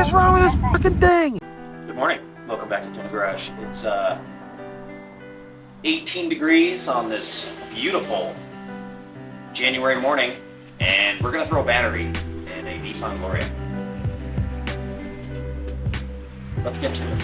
is wrong with this fucking thing? Good morning. Welcome back to Tuna Garage. It's 18 degrees on this beautiful January morning, and we're gonna throw a battery in a Nissan Gloria. Let's get to it.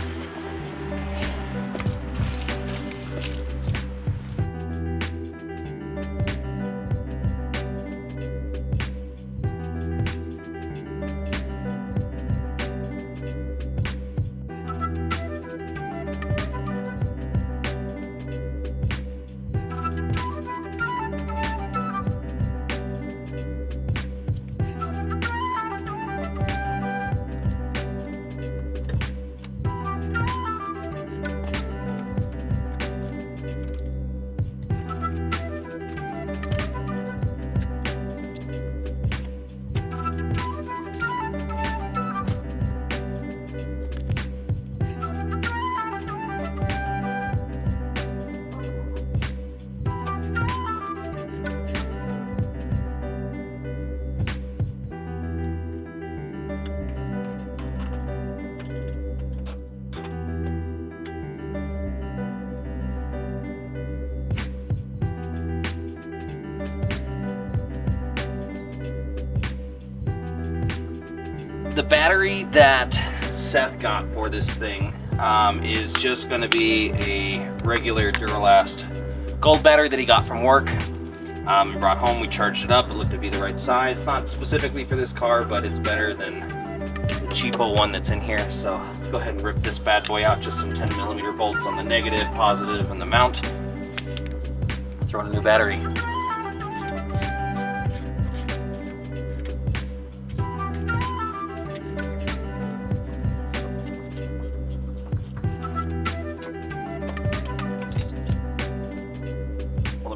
The battery that Seth got for this thing is just going to be a regular Duralast gold battery that he got from work. He brought home, we charged it up, it looked to be the right size. Not specifically for this car, but it's better than the cheapo one that's in here. So let's go ahead and rip this bad boy out. Just some 10mm bolts on the negative, positive, and the mount. Throw in a new battery.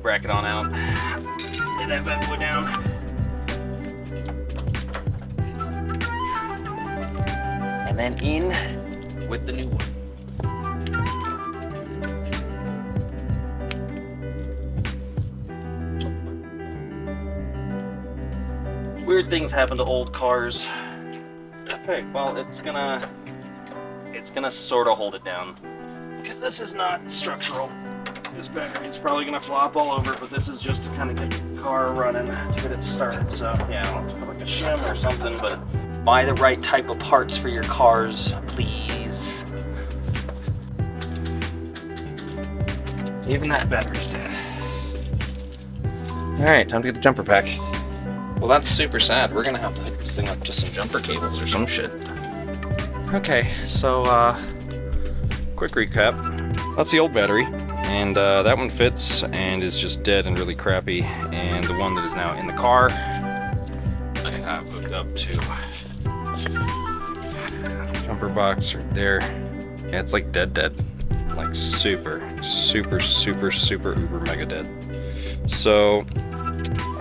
Bracket on out, lay that bad boy down, and then in with the new one. Weird things happen to old cars. Okay, well it's gonna sort of hold it down because this is not structural. This battery is probably going to flop all over, but this is just to kind of get the car running to get it started. So yeah, I'll have like a shim or something, but buy the right type of parts for your cars, please. Even that battery's dead. Alright, time to get the jumper pack. Well, that's super sad. We're going to have to hook this thing up to some jumper cables or some shit. Okay, so quick recap. That's the old battery. And that one fits and is just dead and really crappy. And the one that is now in the car, I have hooked up to jumper box right there. Yeah, it's like dead. Like super uber mega dead. So,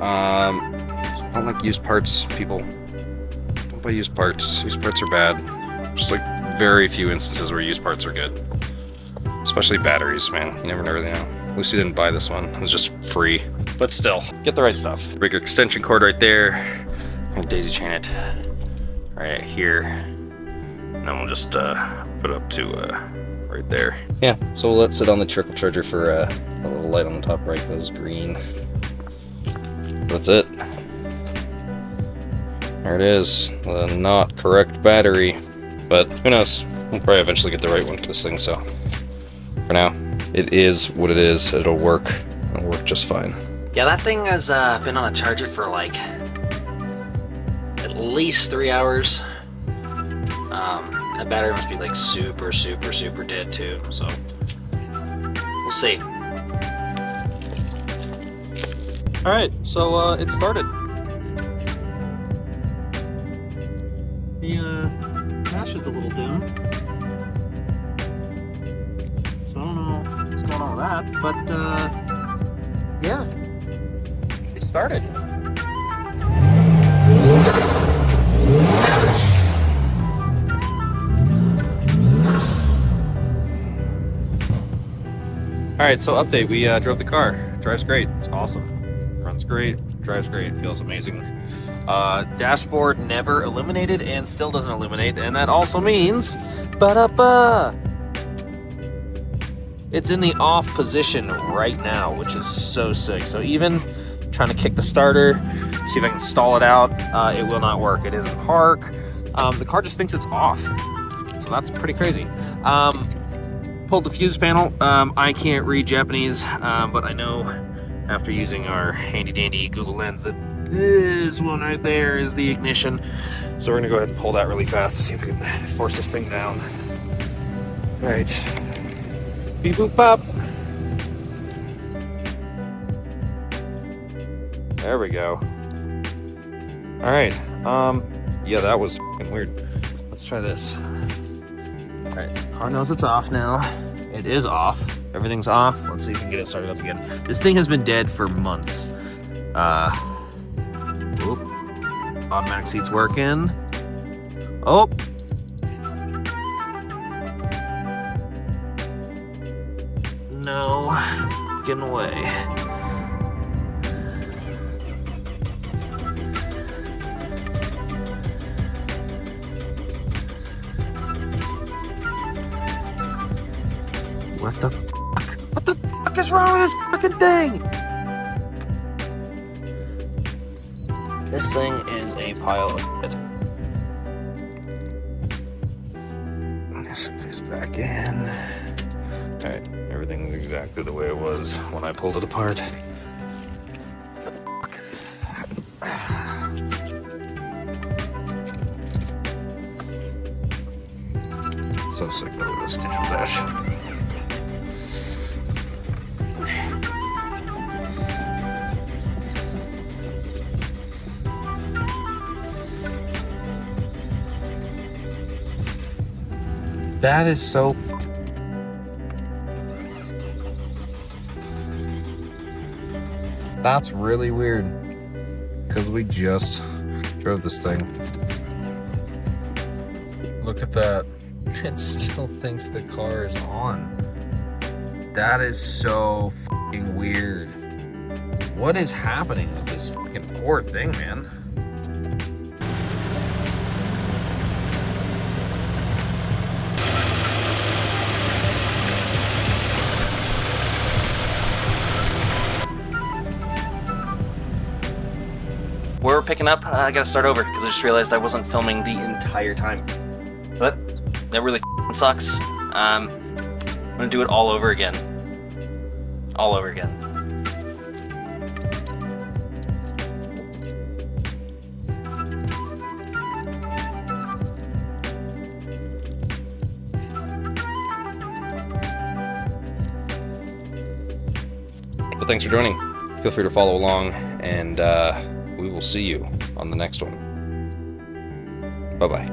I don't like used parts, people. Don't buy used parts. Used parts are bad. Just like very few instances where used parts are good. Especially batteries, man. You never really know. At least you didn't buy this one. It was just free. But still, get the right stuff. Bigger extension cord right there. I'm gonna daisy chain it right here. And then we'll just put it up to right there. Yeah, so we'll let it sit on the trickle charger for a little light on the top right goes green. That's it. There it is. The not correct battery. But who knows? We'll probably eventually get the right one for this thing, so. For now, it is what it is. It'll work. It'll work just fine. Yeah, that thing has been on a charger for like at least 3 hours. That battery must be like super dead too. So we'll see. All right, so it started. The dash is a little dim. So I don't know what's going on with that, but yeah, it started. Alright, so update, we drove the car. Drives great, it's awesome. Runs great, drives great, feels amazing. Dashboard never illuminated and still doesn't illuminate, and that also means ba-da-ba, it's in the off position right now, which is so sick. So even trying to kick the starter, see if I can stall it out, it will not work. It is in park. The car just thinks it's off, so that's pretty crazy. Pulled the fuse panel. I can't read Japanese, but I know after using our handy dandy Google Lens that this one right there is the ignition. So we're gonna go ahead and pull that really fast to see if we can force this thing down. All right, beep boop pop. There we go. All right, yeah, that was f***ing weird. Let's try this. All right, car knows it's off now. It is off. Everything's off. Let's see if we can get it started up again. This thing has been dead for months. Oop. Automatic seats working. Oh. No. Getting away. What the fuck? What the fuck is wrong with this fucking thing? This thing is a pile of shit. Let's put this back in. Alright, everything's exactly the way it was when I pulled it apart. So sick though with this digital dash. That is so that's really weird, because we just drove this thing. Look at that. It still thinks the car is on. That is so fucking weird. What is happening with this fucking poor thing, man? We're picking up. I gotta start over because I just realized I wasn't filming the entire time. So that really sucks. I'm gonna do it all over again. All over again. But thanks for joining. Feel free to follow along, and we will see you on the next one. Bye-bye.